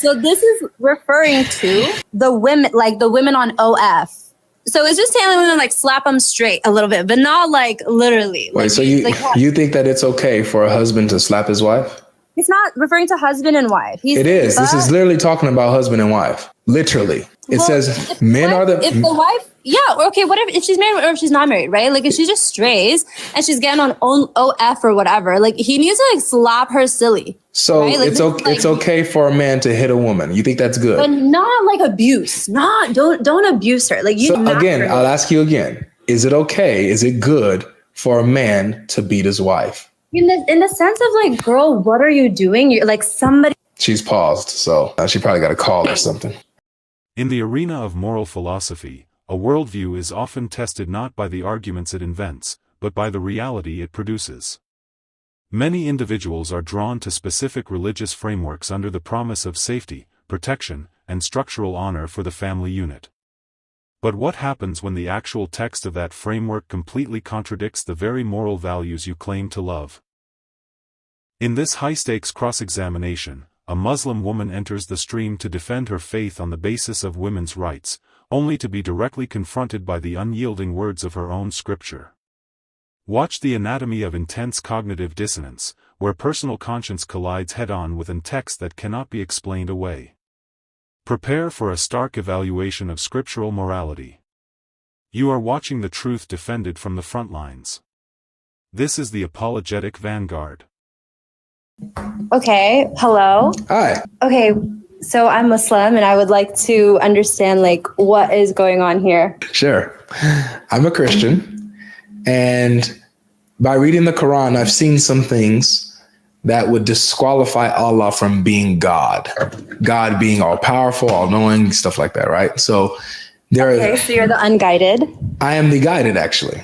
So this is referring to the women, like the women on OF. So it's just telling women like slap them straight a little bit, but not like literally. Wait, like, so you think that it's okay for a husband to slap his wife? It's not referring to husband and wife. It is. This is literally talking about husband and wife. Literally. It says men are the... If the wife... Yeah, okay, what if she's married or if she's not married, right? Like if she just strays and she's getting on OF or whatever, like he needs to like slap her silly. So right? Like, it's okay for a man to hit a woman. You think that's good? But not like abuse. Don't abuse her. Like you. So again, I'll ask you again. Is it okay? Is it good for a man to beat his wife? In the sense of like, girl, what are you doing? You're like somebody. She's paused, so she probably got a call or something. In the arena of moral philosophy, a worldview is often tested not by the arguments it invents, but by the reality it produces. Many individuals are drawn to specific religious frameworks under the promise of safety, protection, and structural honor for the family unit. But what happens when the actual text of that framework completely contradicts the very moral values you claim to love? In this high-stakes cross-examination, a Muslim woman enters the stream to defend her faith on the basis of women's rights, only to be directly confronted by the unyielding words of her own scripture. Watch the anatomy of intense cognitive dissonance, where personal conscience collides head-on with a text that cannot be explained away. Prepare for a stark evaluation of scriptural morality. You are watching the truth defended from the front lines. This is the apologetic vanguard. Okay, hello. Hi. Okay, so I'm Muslim and I would like to understand like what is going on here. Sure. I'm a Christian, and by reading the Quran, I've seen some things that would disqualify Allah from being God. God being all powerful, all knowing, stuff like that, right? So so you're the unguided. I am the guided, actually.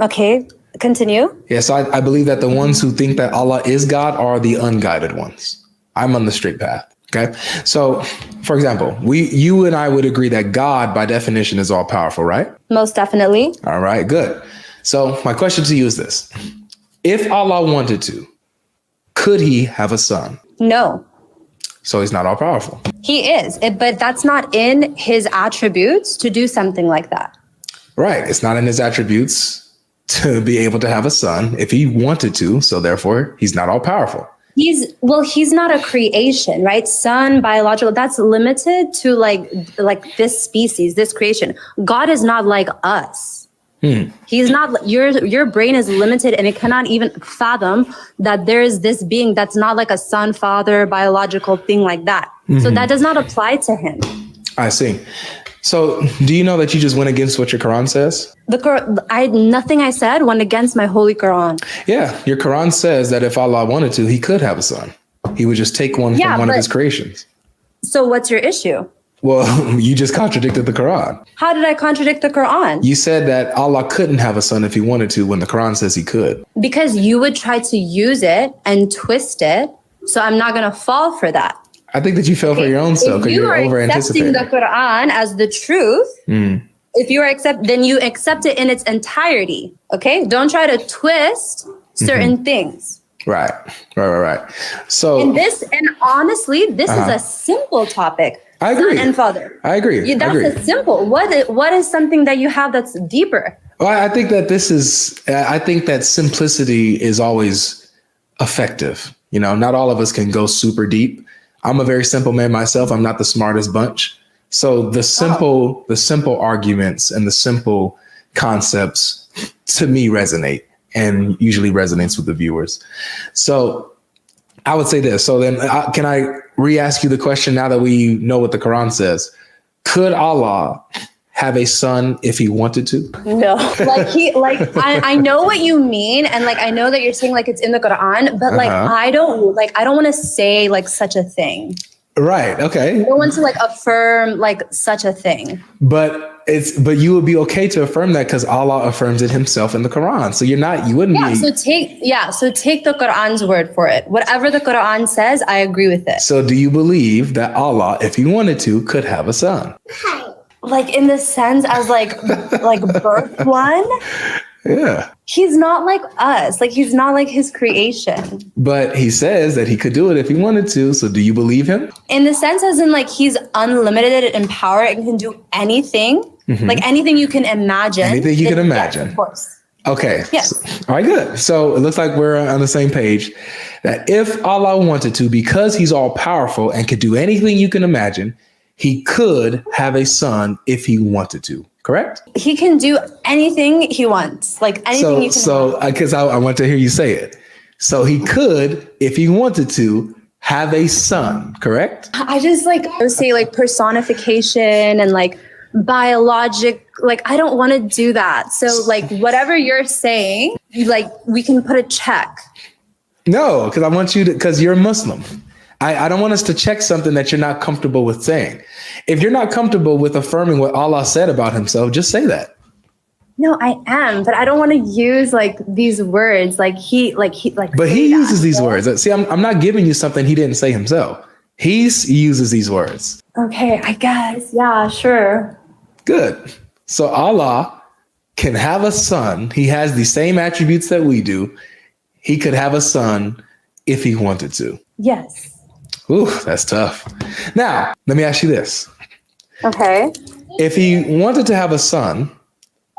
Okay, continue. Yes, I believe that the ones who think that Allah is God are the unguided ones. I'm on the straight path. Okay. So, for example, you and I would agree that God, by definition, is all powerful, right? Most definitely. All right, good. So my question to you is this. If Allah wanted to, could he have a son? No. So he's not all powerful. He is, but that's not in his attributes to do something like that. Right. It's not in his attributes to be able to have a son if he wanted to. So therefore, he's not all powerful. He's not a creation, right? Son, biological, that's limited to like this species, this creation. God is not like us. He's not, your brain is limited and it cannot even fathom that there is this being that's not like a son, father, biological thing like that. So that does not apply to him. I see. So do you know that you just went against what your Quran says? Nothing I said went against my holy Quran. Yeah. Your Quran says that if Allah wanted to, he could have a son. He would just take one from one of his creations. So what's your issue? Well, you just contradicted the Quran. How did I contradict the Quran? You said that Allah couldn't have a son if he wanted to when the Quran says he could. Because you would try to use it and twist it. So I'm not going to fall for that. I think that you fell for your own self because you're over anticipating. If you are accepting the Quran as the truth, if you are then you accept it in its entirety. Okay? Don't try to twist certain things. Right. So and honestly, this is a simple topic. I agree. Son and father. I agree. That's a simple. What is something that you have that's deeper? Well, I think that simplicity is always effective. You know, not all of us can go super deep. I'm a very simple man myself. I'm not the smartest bunch. So the simple arguments and the simple concepts to me resonate and usually resonates with the viewers. So I would say this. So then can I re-ask you the question now that we know what the Quran says? Could Allah have a son if he wanted to? No. I know what you mean. And I know that you're saying it's in the Quran, but I don't want to say such a thing. Right. Okay. I don't want to affirm such a thing. But you would be okay to affirm that because Allah affirms it himself in the Quran. So you wouldn't be. So take the Quran's word for it. Whatever the Quran says, I agree with it. So do you believe that Allah, if he wanted to, could have a son? In the sense as birth one? Yeah. He's not like us. Like, he's not like his creation. But he says that he could do it if he wanted to. So do you believe him? In the sense as in, like, he's unlimited in power and can do anything. Like, anything you can imagine. Anything you can imagine. Yes, of course. Okay. Yes. All right, good. So it looks like we're on the same page that if Allah wanted to, because he's all powerful and could do anything you can imagine, he could have a son if he wanted to. Correct? He can do anything he wants. Like, anything you can imagine. Because I want to hear you say it. So he could, if he wanted to, have a son. Correct? I just like say like personification and like biologic. Like, I don't want to do that. So like whatever you're saying, like we can put a check. No, because I want you to, because you're a Muslim. I don't want us to check something that you're not comfortable with saying. If you're not comfortable with affirming what Allah said about himself, just say that. No, I am, but I don't want to use like these words. But he uses these words. See, I'm not giving you something he didn't say himself. He uses these words. Okay, I guess. Yeah, sure. Good. So Allah can have a son. He has the same attributes that we do. He could have a son if he wanted to. Yes. Ooh, that's tough. Now, let me ask you this. Okay. If he wanted to have a son,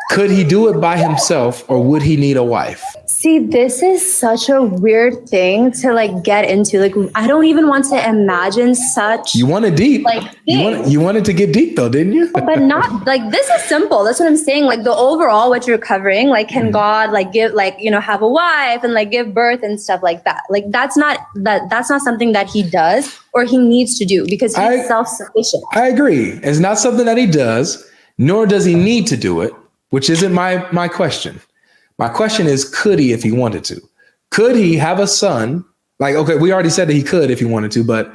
could he do it by himself or would he need a wife? See, this is such a weird thing to like get into. Like, I don't even want to imagine such. You want it deep. Like, you wanted to get deep though, didn't you? But not like, this is simple. That's what I'm saying. Like, the overall, what you're covering, like, can God like give, like, you know, have a wife and like give birth and stuff like that. Like, that's not something that he does or he needs to do because he's self-sufficient. I agree. It's not something that he does, nor does he need to do it, which isn't my question. My question is, could he if he wanted to? Could he have a son? Like, okay, we already said that he could if he wanted to, but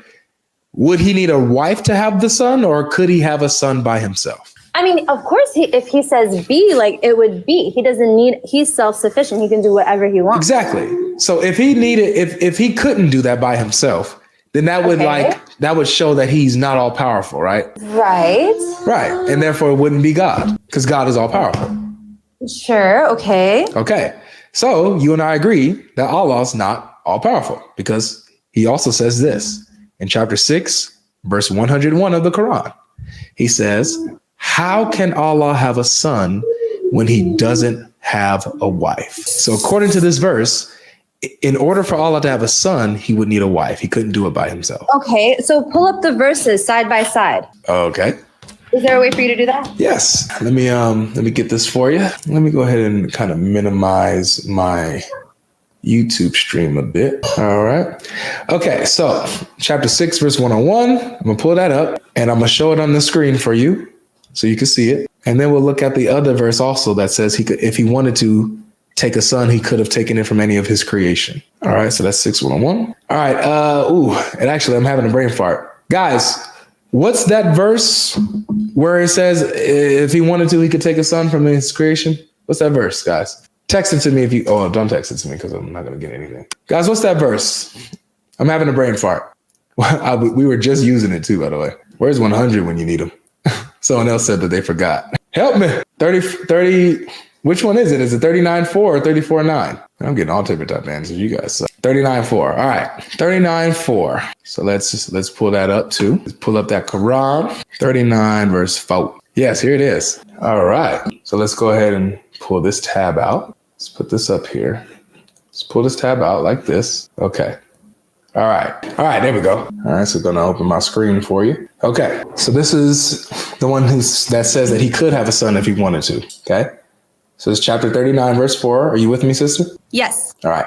would he need a wife to have the son or could he have a son by himself? I mean, of course, if he says be, like, it would be. He doesn't need, he's self-sufficient. He can do whatever he wants. Exactly. So if he needed, if he couldn't do that by himself, then that would that would show that he's not all powerful, right? Right. Right. And therefore it wouldn't be God because God is all powerful. Sure. Okay. Okay. So you and I agree that Allah is not all powerful because he also says this in chapter 6, verse 101 of the Quran. He says, how can Allah have a son when he doesn't have a wife? So according to this verse, in order for Allah to have a son, he would need a wife. He couldn't do it by himself. Okay. So pull up the verses side by side. Okay. Is there a way for you to do that? Yes. Let me get this for you. Let me go ahead and kind of minimize my YouTube stream a bit. All right. Okay. So chapter 6, verse 101. I'm going to pull that up and I'm going to show it on the screen for you so you can see it. And then we'll look at the other verse also that says he could, if he wanted to take a son, he could have taken it from any of his creation. All right. So that's 6:101. All right. And actually I'm having a brain fart. Guys, what's that verse where it says if he wanted to, he could take a son from his creation? What's that verse, guys? Text it to me if you, don't text it to me because I'm not going to get anything. Guys, what's that verse? I'm having a brain fart. We were just using it too, by the way. Where's 100 when you need them? Someone else said that they forgot. Help me. 30, which one is it? Is it 39.4 or 34.9? I'm getting all different type of answers. You guys suck. 39.4. All right. 39.4. So let's pull that up too. Let's pull up that Quran. 39 verse 4. Yes, here it is. All right. So let's go ahead and pull this tab out. Let's put this up here. Let's pull this tab out like this. Okay. All right. All right. There we go. All right. So I'm going to open my screen for you. Okay. So this is the one that says that he could have a son if he wanted to. Okay. So it's chapter 39, verse 4. Are you with me, sister? Yes. All right.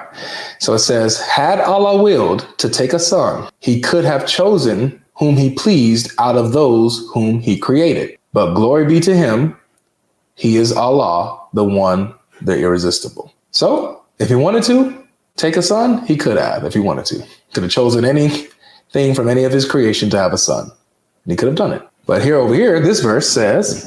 So it says, had Allah willed to take a son, he could have chosen whom he pleased out of those whom he created. But glory be to him. He is Allah, the one, the irresistible. So if he wanted to take a son, he could have, if he wanted to. Could have chosen anything from any of his creation to have a son. And he could have done it. But over here, this verse says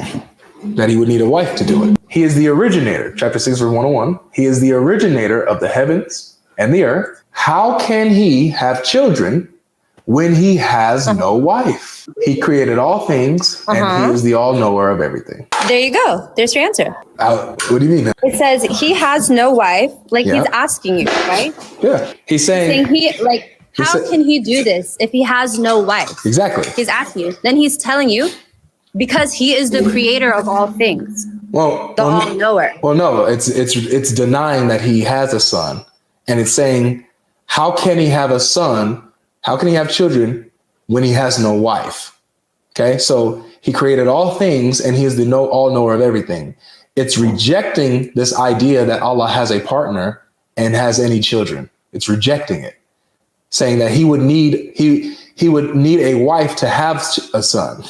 that he would need a wife to do it. He is the originator, chapter 6, verse 101. He is the originator of the heavens and the earth. How can he have children when he has no wife. He created all things and he is the all-knower of everything. There you go. There's your answer. What do you mean? It says he has no wife. Like Yeah. he's asking you, right? Yeah. He's saying how can he do this if he has no wife? Exactly. He's asking you. Then he's telling you because he is the creator of all things. The all-knower. Well, no, it's denying that he has a son. And it's saying, how can he have a son? How can he have children when he has no wife? Okay, so he created all things and he is the all-knower of everything. It's rejecting this idea that Allah has a partner and has any children. It's rejecting it, saying that he would need a wife to have a son.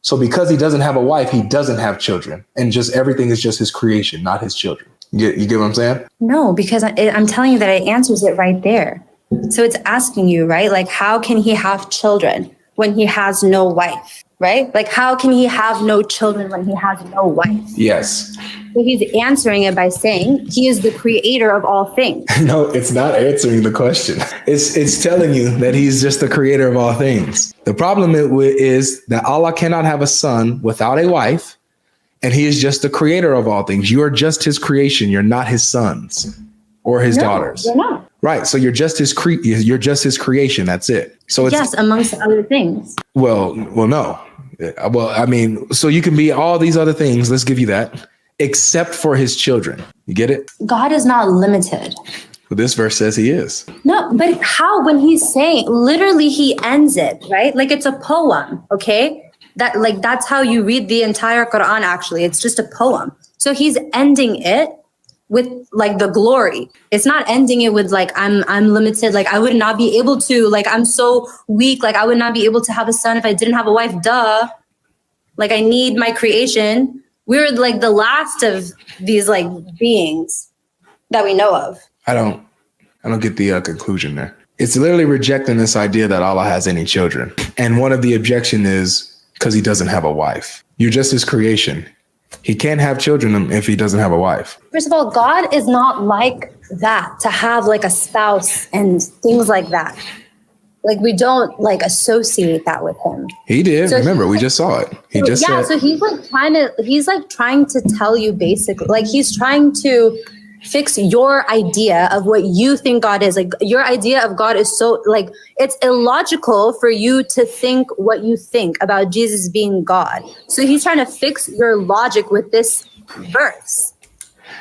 So because he doesn't have a wife, he doesn't have children, and just everything is just his creation, not his children. You get what I'm saying? No, because I'm telling you that it answers it right there. So it's asking you, right? Like, how can he have children when he has no wife, right? Like, how can he have no children when he has no wife? Yes. So he's answering it by saying he is the creator of all things. No, it's not answering the question. It's telling you that he's just the creator of all things. The problem is that Allah cannot have a son without a wife, and he is just the creator of all things. You are just his creation. You're not his sons or his daughters. You're not. Right. So you're just his creation. That's it. So it's, yes, amongst other things. Well, no. Well, I mean, so you can be all these other things. Let's give you that, except for his children. You get it? God is not limited. Well, this verse says he is. No, but how, when he's saying, literally he ends it, right? Like it's a poem, okay? That's how you read the entire Quran, actually. It's just a poem. So he's ending it with like the glory. It's not ending it with like, I'm limited. Like I would not be able to, like, I'm so weak. Like I would not be able to have a son if I didn't have a wife. Duh. Like I need my creation. We're like the last of these like beings that we know of. I don't get the conclusion there. It's literally rejecting this idea that Allah has any children. And one of the objection is because he doesn't have a wife. You're just his creation. He can't have children if he doesn't have a wife. First of all, God is not like that, to have like a spouse and things like that. Like we don't like associate that with him. He did. So remember, we just saw it. So he's like trying to tell you basically, like he's trying to fix your idea of what you think God is. Like your idea of God is so like, it's illogical for you to think what you think about Jesus being God. So he's trying to fix your logic with this verse.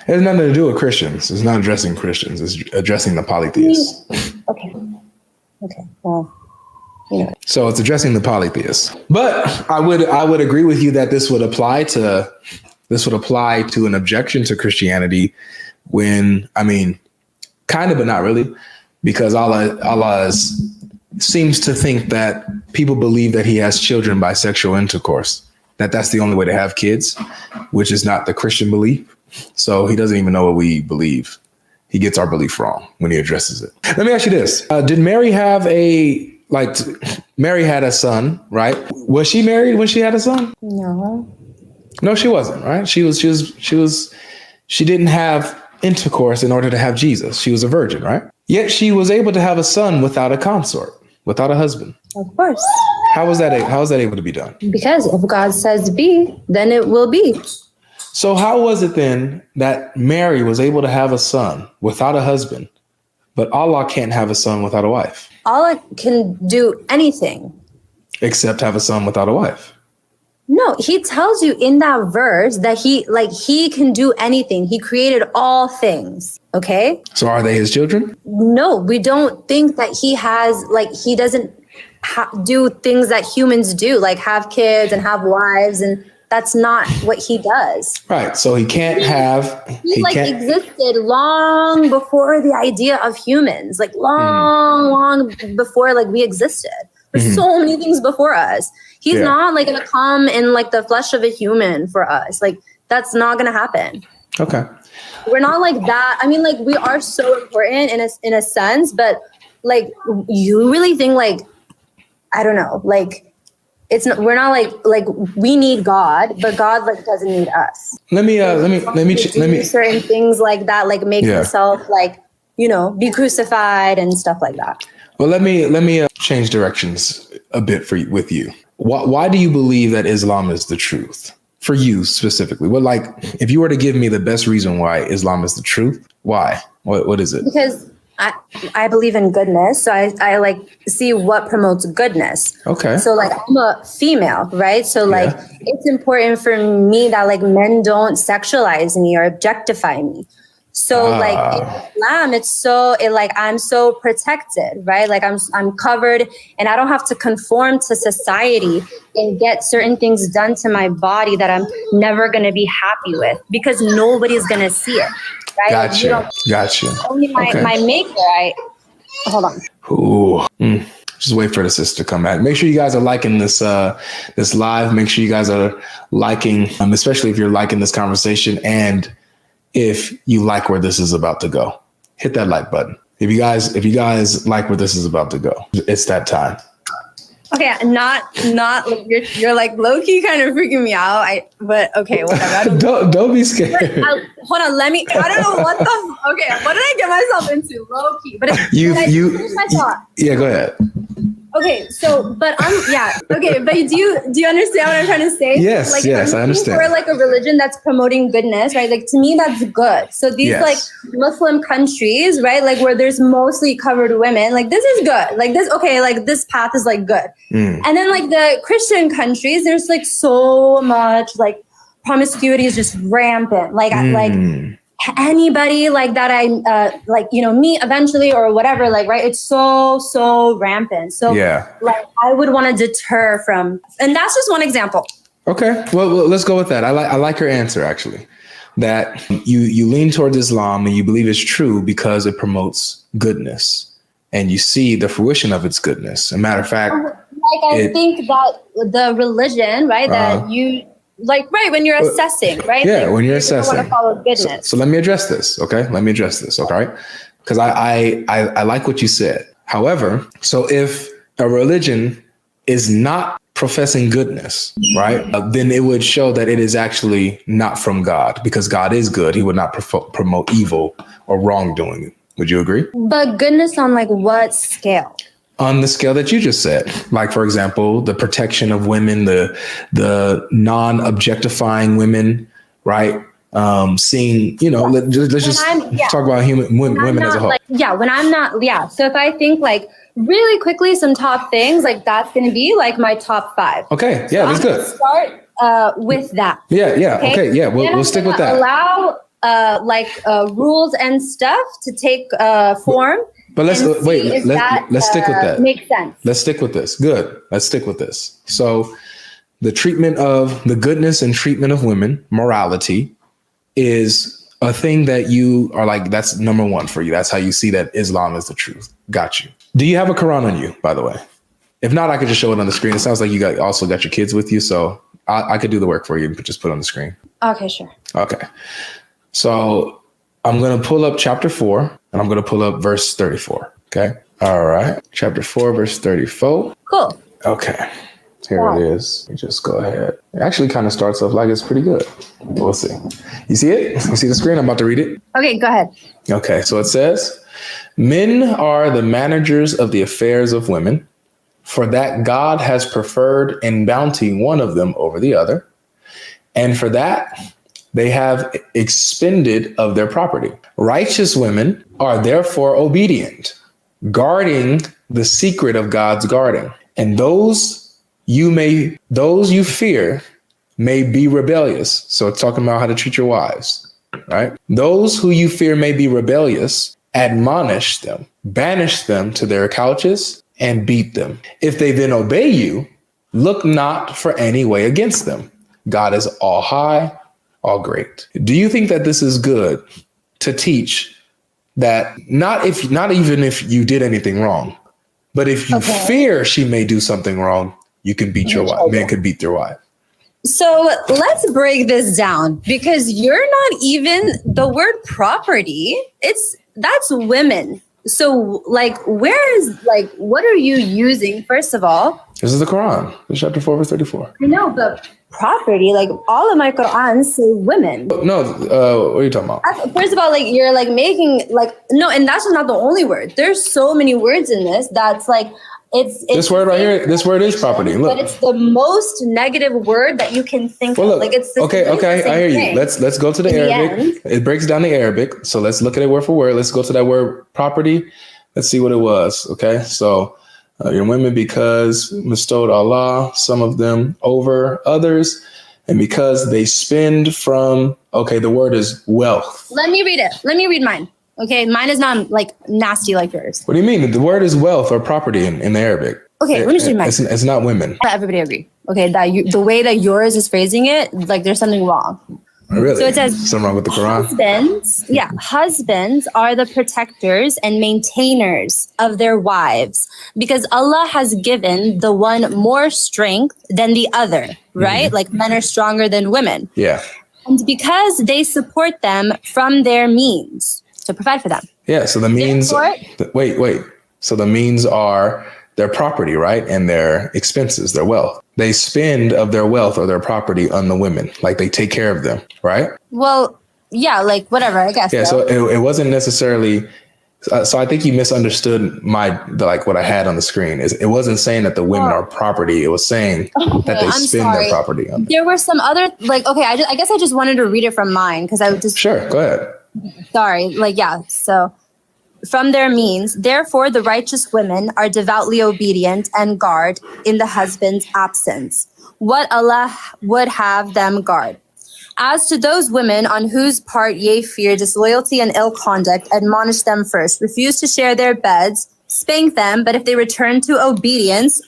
It has nothing to do with Christians. It's not addressing Christians. It's addressing the polytheists. Okay. Well, yeah. So it's addressing the polytheists. But I would agree with you that this would apply to an objection to Christianity. When, I mean, kind of, but not really, because Allah seems to think that people believe that he has children by sexual intercourse, that's the only way to have kids, which is not the Christian belief. So he doesn't even know what we believe. He gets our belief wrong when he addresses it. Let me ask you this. Did Mary have Mary had a son, right? Was she married when she had a son? No, she wasn't, right? She didn't have intercourse in order to have Jesus. She was a virgin, right? Yet she was able to have a son without a consort, without a husband. Of course. How was that able to be done? Because if God says be, then it will be. So how was it then that Mary was able to have a son without a husband, but Allah can't have a son without a wife? Allah can do anything. Except have a son without a wife. No, he tells you in that verse that he can do anything. He created all things. Okay. So are they his children? No, we don't think that he has, he doesn't do things that humans do, like have kids and have wives, and that's not what he does. Right. So he can't have. He existed long before the idea of humans, long before we existed. There's so many things before us. He's not going to come in the flesh of a human for us. That's not going to happen. Okay. We're not like that. I mean, we are so important in a sense, but you really think I don't know, it's not, we're not we need God, but God doesn't need us. Let me certain things like that, make himself be crucified and stuff like that. Well, let me change directions a bit with you. Why do you believe that Islam is the truth for you specifically? What, like, if you were to give me the best reason why Islam is the truth, why? What is it? Because I believe in goodness. So I like see what promotes goodness. Okay. So like I'm a female, right? So like it's important for me that like men don't sexualize me or objectify me. So like in Islam, I'm so protected, right? Like I'm covered and I don't have to conform to society and get certain things done to my body that I'm never going to be happy with because nobody's going to see it. Right? Gotcha. Only my maker. Hold on. Ooh. Just wait for the sister to come back. Make sure you guys are liking this live. Make sure you guys are liking, especially if you're liking this conversation and if you like where this is about to go. Hit that like button. If you guys like where this is about to go, it's that time. Okay, not you're like low key kind of freaking me out. But okay, whatever. Don't be scared. Hold on, I don't know what what did I get myself into? Low key, but finish my thought. Yeah, go ahead. Okay, so but do you understand what I'm trying to say? Yes, like, yes, I understand. For like a religion that's promoting goodness, right? Like to me, that's good. So these like Muslim countries, right? Like where there's mostly covered women, like this is good. Like this, okay, like this path is like good. And then like the Christian countries, there's like so much like promiscuity is just rampant. Like anybody like that I me eventually or whatever, like right, it's so rampant. So like I would want to deter from, and that's just one example. Okay, well let's go with that. I like your answer actually, that you lean towards Islam and you believe it's true because it promotes goodness and you see the fruition of its goodness. As a matter of fact, I think that the religion, right, that you like, right, when you're assessing, right? Yeah, like, when you're assessing. Want to follow goodness. So let me address this, okay? Okay? Because I like what you said. However, so if a religion is not professing goodness, right, then it would show that it is actually not from God, because God is good. He would not promote evil or wrongdoing. Would you agree? But goodness on like what scale? On the scale that you just said, like, for example, the protection of women, the non-objectifying women, right? Seeing, let's just talk about women as a whole. When I'm not, So if I think like really quickly, some top things, like that's going to be like my top 5. Okay. Yeah, that's good. Start with that. Yeah. Okay. Yeah. We'll stick with that. Allow rules and stuff to take form. But let's stick with that. Makes sense. Let's stick with this. Good. Let's stick with this. So the treatment of the goodness and treatment of women, morality, is a thing that you are like, that's number one for you. That's how you see that Islam is the truth. Got you. Do you have a Quran on you, by the way? If not, I could just show it on the screen. It sounds like you also got your kids with you. So I could do the work for you and just put it on the screen. Okay, sure. Okay. So I'm going to pull up chapter 4 and I'm going to pull up verse 34. Okay. All right. Chapter 4, verse 34. Cool. Okay. Here it is. You just go ahead. It actually kind of starts off like it's pretty good. We'll see. You see it? You see the screen? I'm about to read it. Okay, go ahead. Okay. So it says, men are the managers of the affairs of women, for that God has preferred in bounty one of them over the other. And for that, they have expended of their property. Righteous women are therefore obedient, guarding the secret of God's guarding. And those you fear may be rebellious. So it's talking about how to treat your wives, right? Those who you fear may be rebellious, admonish them, banish them to their couches, and beat them. If they then obey you, look not for any way against them. God is all high, all great. Do you think that this is good to teach that not even if you did anything wrong, but if you fear she may do something wrong, you can beat your wife. Men could beat their wife. So let's break this down, because you're not even the word property. That's women. So like, what are you using? First of all, This is the Quran. This is chapter 4, verse 34. I know, but property, like all of my Qur'ans say women. No, what are you talking about? First of all, like you're like making like no, and that's not the only word. There's so many words in this that's like it's this word right here. This word is property. Look, but it's the most negative word that you can think of. Look, Like it's okay. I hear you. Let's go to the Arabic. It breaks down the Arabic. So let's look at it word for word. Let's go to that word property. Let's see what it was. Okay, so your women because bestowed Allah some of them over others, and because they spend from. Okay, the word is wealth. Let me read it. Let me read mine. Okay, mine is not like nasty like yours. What do you mean? The word is wealth or property in the Arabic. Okay, let me just read mine. It's not women. Everybody agree. Okay, that the way that yours is phrasing it, like there's something wrong. Really? So it says something wrong with the Quran. Husbands are the protectors and maintainers of their wives because Allah has given the one more strength than the other, right? Mm-hmm. Like men are stronger than women. Yeah. And because they support them from their means to provide for them. Yeah. So the means. Wait. So the means are their property, right? And their expenses, their wealth. They spend of their wealth or their property on the women. Like they take care of them, right? Well, yeah, like whatever, I guess. Yeah. So it wasn't necessarily. So I think you misunderstood what I had on the screen. It wasn't saying that the women are property. It was saying that they spend their property on them. There were some other I guess I just wanted to read it from mine because I would just. Sure. Go ahead. Sorry. So. From their means, therefore, the righteous women are devoutly obedient and guard in the husband's absence what Allah would have them guard. As to those women on whose part ye fear disloyalty and ill conduct, admonish them first. Refuse to share their beds, spank them, but if they return to obedience,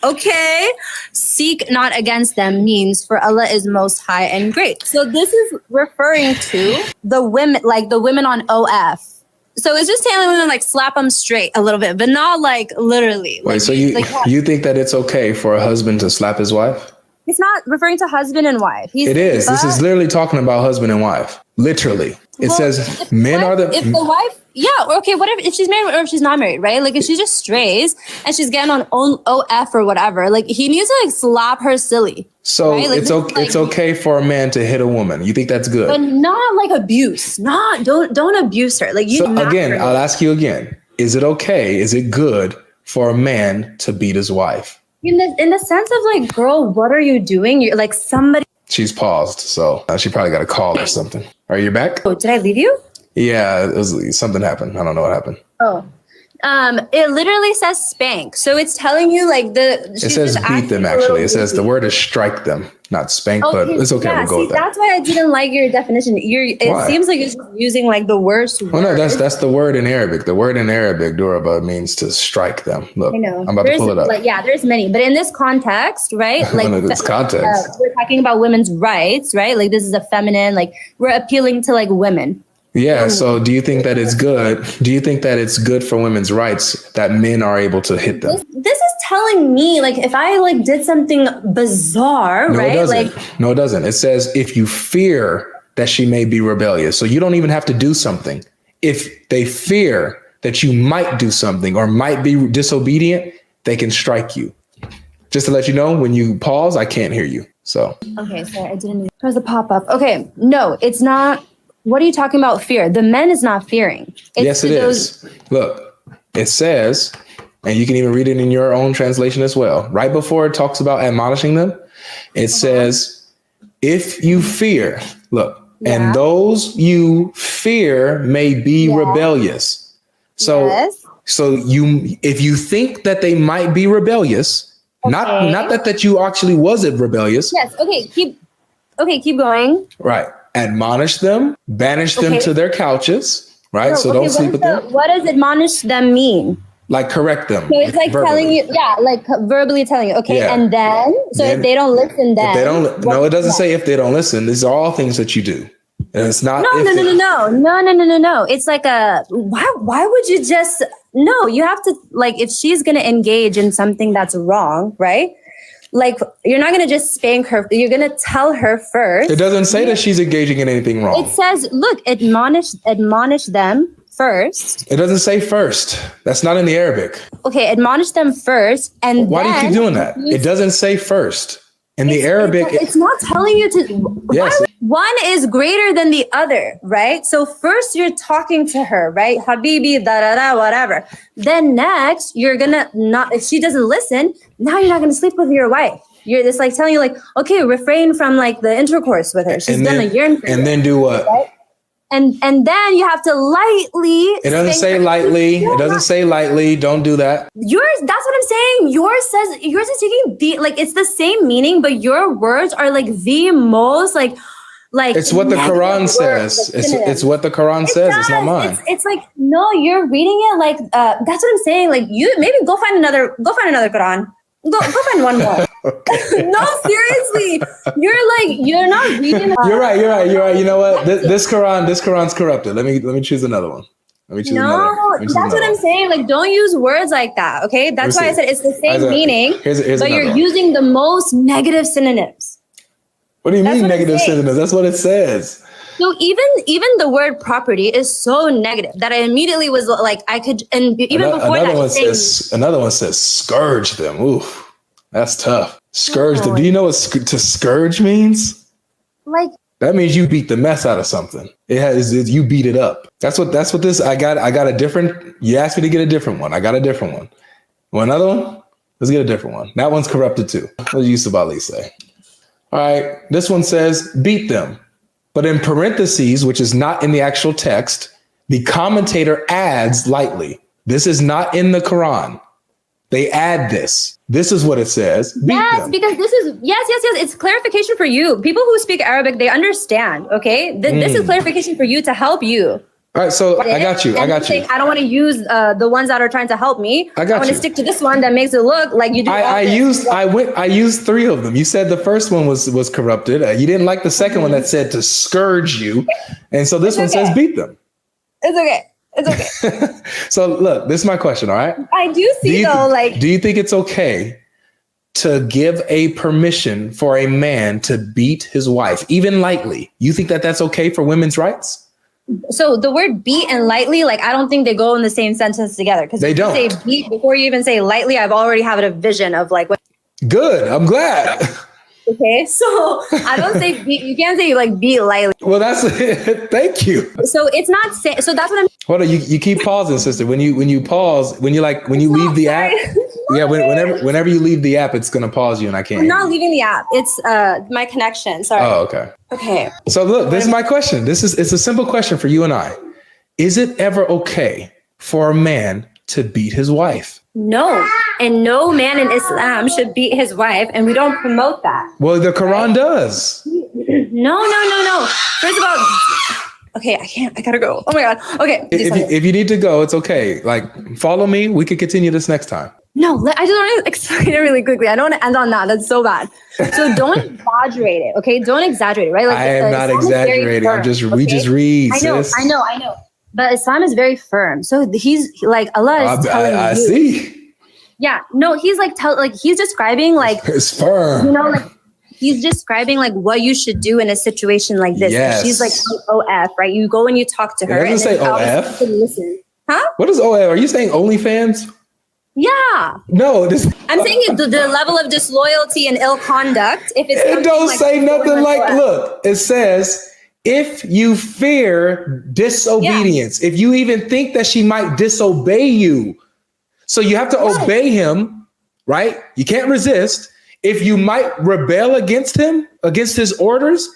seek not against them means, for Allah is most high and great. So this is referring to the women, like the women on OF. So it's just telling women like slap them straight a little bit, but not like literally. Wait, so you think that it's okay for a husband to slap his wife? It's not referring to husband and wife. It is. This is literally talking about husband and wife. Literally. It says men are the... If the wife... Yeah, okay, whatever. If she's married or if she's not married, right? Like if she just strays and she's getting on OF or whatever, like he needs to like slap her silly. So right? Like, it's okay for a man to hit a woman. You think that's good? But not like abuse. Don't abuse her. Like I'll ask you again. Is it okay? Is it good for a man to beat his wife? In the sense of like, girl, what are you doing? You're like somebody. She's paused, so she probably got a call or something. Are you back? Oh, did I leave you? Yeah, something happened. I don't know what happened. Oh, it literally says spank. So it's telling you like it says beat them. Actually, it says the word is strike them, not spank. But it's okay. We'll go with that. That's why I didn't like your definition. It seems like you're using like the worst word. Well, no, that's the word in Arabic. The word in Arabic, duraba, means to strike them. Look, I know. I'm about to pull it up. There's many, but in this context, right? Like this context, we're talking about women's rights, right? Like this is a feminine. Like we're appealing to like women. Yeah. So do you think that it's good? Do you think that it's good for women's rights that men are able to hit them? This is telling me like if I like did something bizarre, no, right? It doesn't. No, it doesn't. It says if you fear that she may be rebellious. So you don't even have to do something. If they fear that you might do something or might be disobedient, they can strike you. Just to let you know, when you pause, I can't hear you. So. Okay. Sorry. I didn't. There's a pop-up. Okay. No, it's not. What are you talking about fear? The men is not fearing. Yes, it is. Look, it says, and you can even read it in your own translation as well. Right before it talks about admonishing them, it says, if you fear, look, and those you fear may be rebellious. So, if you think that they might be rebellious, not that you actually wasn't rebellious. Yes. Okay. Keep going. Right. Admonish them, banish them to their couches, right? No, so don't sleep with them. What does admonish them mean? Like correct them. So it's like telling you, like verbally telling you, okay, and then, if they don't listen, then. No, it doesn't say if they don't listen. These are all things that you do. And it's not. No. It's like why would you just, no, you have to, like, if she's going to engage in something that's wrong, right? Like, you're not going to just spank her. You're going to tell her first. It doesn't say that she's engaging in anything wrong. It says, look, admonish them first. It doesn't say first. That's not in the Arabic. Okay, admonish them first, and why do you keep doing that? It doesn't say first. In the Arabic, it's not telling you to. Yes. One is greater than the other, right? So first you're talking to her, right? Habibi, da da da, whatever. Then next you're gonna not. If she doesn't listen, now you're not gonna sleep with your wife. You're just like telling you, like, okay, refrain from like the intercourse with her. She's gonna yearn for you. And then do what? Right? And then you have to lightly. It doesn't say lightly. It doesn't say lightly. Don't do that. Yours, that's what I'm saying. Yours is taking the, like, it's the same meaning, but your words are like the most like it's what the Quran says. It's what the Quran says. It's not mine. It's like, no, you're reading it like that's what I'm saying. Like, you maybe go find another Quran. Go find one more. No, seriously. You're not reading. You're right. You know what? This Quran's corrupted. Let me choose another one. That's what I'm saying. Like, don't use words like that. Okay, that's why I said it's the same meaning, but you're using the most negative synonyms. What do you mean negative synonyms? That's what it says. So even the word property is so negative that I immediately was like, I could, and even before that, another one says scourge them. Ooh, that's tough. Scourge them. Do you know what to scourge means? Like, that means you beat the mess out of something. You beat it up. That's what this. I got a different. You asked me to get a different one. I got a different one. Want another one? Let's get a different one. That one's corrupted too. What did Yusuf Ali say? All right, this one says beat them. But in parentheses, which is not in the actual text, the commentator adds lightly. This is not in the Quran. They add this. This is what it says. Yes, because this is, yes. It's clarification for you. People who speak Arabic, they understand, okay? This is clarification for you to help you. All right, so I got you. I don't want to use the ones that are trying to help me. I want to stick to this one that makes it look like you do. I used 3 of them. You said the first one was corrupted. You didn't like the second one that said to scourge you, and so this one says beat them. It's okay. So look, this is my question. All right. I do see do you think it's okay to give a permission for a man to beat his wife, even lightly? You think that's okay for women's rights? So the word beat and lightly, like, I don't think they go in the same sentence together. Because they don't. You say beat before you even say lightly. I've already have a vision of like what. Good. I'm glad. Okay, so I don't say beat. You can't say like beat lightly. Well, that's it. Thank you. So it's not. So that's what I'm. Hold on. You keep pausing, sister. When you pause, when you leave the app. Yeah, whenever you leave the app, it's gonna pause you, and I can't. I'm not leaving the app. It's my connection. Sorry. Oh, okay. Okay. So look, this is my question. It's a simple question for you and I. Is it ever okay for a man to beat his wife? No, and no man in Islam should beat his wife, and we don't promote that. Well, the Quran does. No. First of all. Okay, I can't. I gotta go. Oh my God. Okay. If you need to go, it's okay. Like, follow me. We could continue this next time. No, I just want to explain it really quickly. I don't want to end on that. That's so bad. So don't exaggerate it, okay? Don't exaggerate it, right? Like, I am not exaggerating. We just read. I know. But Islam is very firm. So he's like, Allah is telling you. I see. Yeah. No, he's like, he's describing like. It's firm. You know, like. He's describing like what you should do in a situation like this. Yes. She's like OF, right? You go and you talk to her. It doesn't say OF. Listen. Huh? What is OF? Are you saying OnlyFans? Yeah. No, I'm saying the level of disloyalty and ill conduct. If it's it don't say nothing like. Look, it says if you fear disobedience, if you even think that she might disobey you, so you have to obey him, right? You can't resist. If you might rebel against him, against his orders,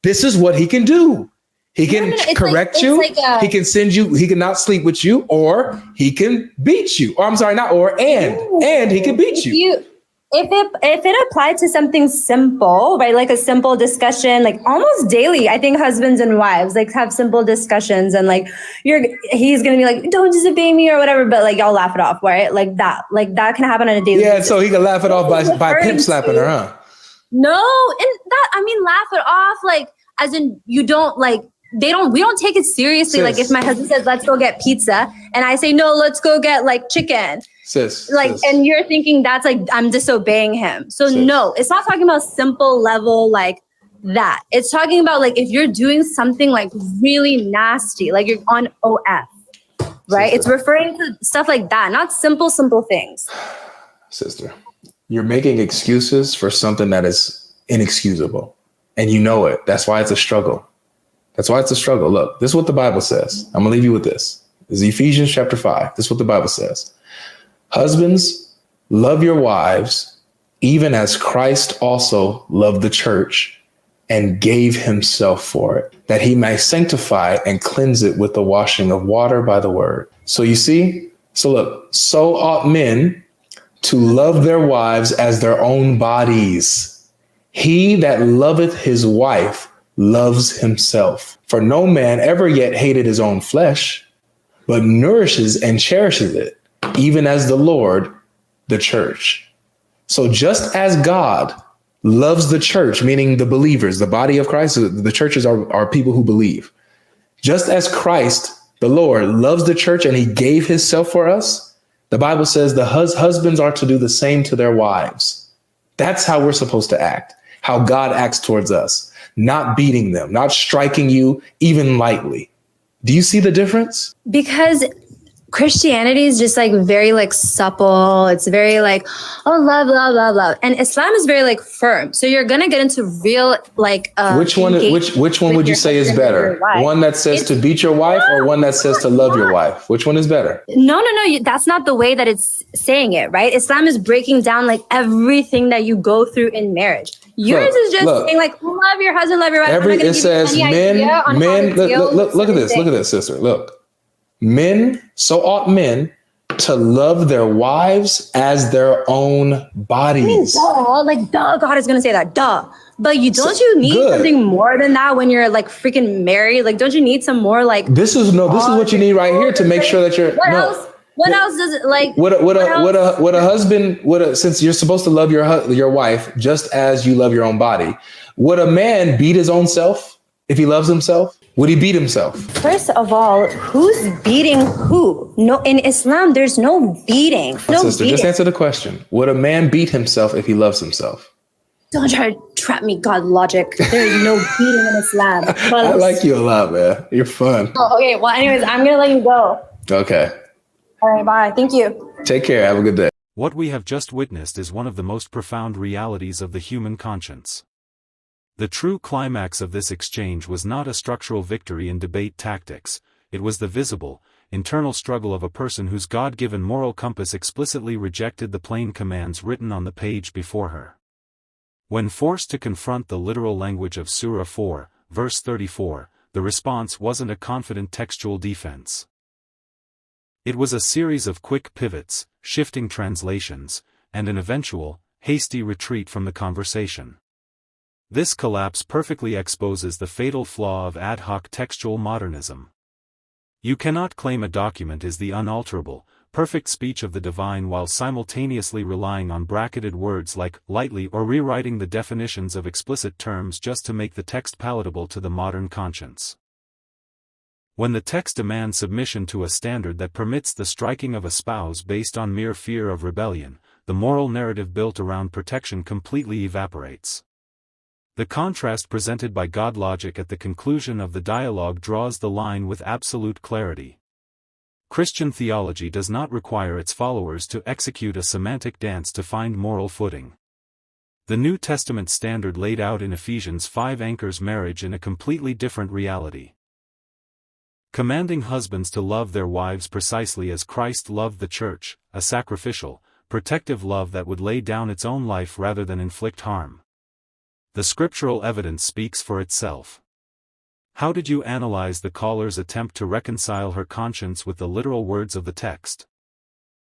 this is what he can do. He can correct you. He can send you. He can not sleep with you, or he can beat you. Or I'm sorry, not or and he can beat you. If it applied to something simple, right, like a simple discussion, like almost daily, I think husbands and wives like have simple discussions, and like he's gonna be like, don't disobey me or whatever, but like y'all laugh it off, right? Like that can happen on a daily basis. So he can laugh it off by pimp slapping her, huh? No, and that, I mean, laugh it off, like, as in you don't like. We don't take it seriously. Like if my husband says, let's go get pizza, and I say, no, let's go get like chicken. And you're thinking that's like, I'm disobeying him. So no, it's not talking about simple level like that. It's talking about like, if you're doing something like really nasty, like you're on OF. right? Sister. It's referring to stuff like that, not simple things. Sister, you're making excuses for something that is inexcusable. And you know it. That's why it's a struggle. That's why it's a struggle. Look, this is what the Bible says. I'm going to leave you with this. This is Ephesians chapter 5. This is what the Bible says. Husbands, love your wives, even as Christ also loved the church and gave himself for it, that he may sanctify and cleanse it with the washing of water by the word. So you see, so look, so ought men to love their wives as their own bodies. He that loveth his wife loves himself. For no man ever yet hated his own flesh, but nourishes and cherishes it, even as the Lord, the church. So just as God loves the church, meaning the believers, the body of Christ, the churches are people who believe. Just as Christ, the Lord, loves the church and he gave himself for us, the Bible says the husbands are to do the same to their wives. That's how we're supposed to act, how God acts towards us, not beating them, not striking you even lightly. Do you see the difference? Because Christianity is just like very like supple. It's very like, oh, love, love, love, love. And Islam is very like firm. So you're going to get into real like which one would you say is better? One that says to beat your wife or one that says to love your wife? Which one is better? No. That's not the way that it's saying it, right? Islam is breaking down like everything that you go through in marriage. Yours is just saying like, love your husband, love your wife. It says men, look at this, sister, look. Men, so ought men to love their wives as their own bodies. Duh, God is going to say that, duh. But don't you need something more than that when you're like freaking married? Like, don't you need some more like? This is what you need right here to make sure that you're. What else does it like? Since you're supposed to love your wife just as you love your own body, would a man beat his own self if he loves himself? Would he beat himself? First of all, who's beating who? No, in Islam, there's no beating. Sister, just answer the question. Would a man beat himself if he loves himself? Don't try to trap me, GodLogic. There's no beating in Islam. I like you a lot, man. You're fun. Oh, okay, well, anyways, I'm going to let you go. Okay. All right, bye. Thank you. Take care. Have a good day. What we have just witnessed is one of the most profound realities of the human conscience. The true climax of this exchange was not a structural victory in debate tactics, it was the visible, internal struggle of a person whose God-given moral compass explicitly rejected the plain commands written on the page before her. When forced to confront the literal language of Surah 4, verse 34, the response wasn't a confident textual defense. It was a series of quick pivots, shifting translations, and an eventual, hasty retreat from the conversation. This collapse perfectly exposes the fatal flaw of ad hoc textual modernism. You cannot claim a document is the unalterable, perfect speech of the divine while simultaneously relying on bracketed words like lightly or rewriting the definitions of explicit terms just to make the text palatable to the modern conscience. When the text demands submission to a standard that permits the striking of a spouse based on mere fear of rebellion, the moral narrative built around protection completely evaporates. The contrast presented by GodLogic at the conclusion of the dialogue draws the line with absolute clarity. Christian theology does not require its followers to execute a semantic dance to find moral footing. The New Testament standard laid out in Ephesians 5 anchors marriage in a completely different reality. Commanding husbands to love their wives precisely as Christ loved the church, a sacrificial, protective love that would lay down its own life rather than inflict harm. The scriptural evidence speaks for itself. How did you analyze the caller's attempt to reconcile her conscience with the literal words of the text?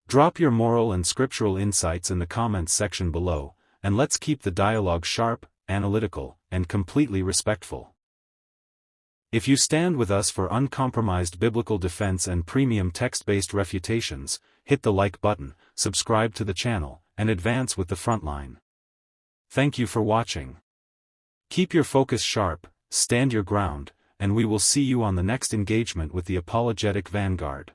Drop your moral and scriptural insights in the comments section below, and let's keep the dialogue sharp, analytical, and completely respectful. If you stand with us for uncompromised biblical defense and premium text-based refutations, hit the like button, subscribe to the channel, and advance with the frontline. Thank you for watching. Keep your focus sharp, stand your ground, and we will see you on the next engagement with the apologetic vanguard.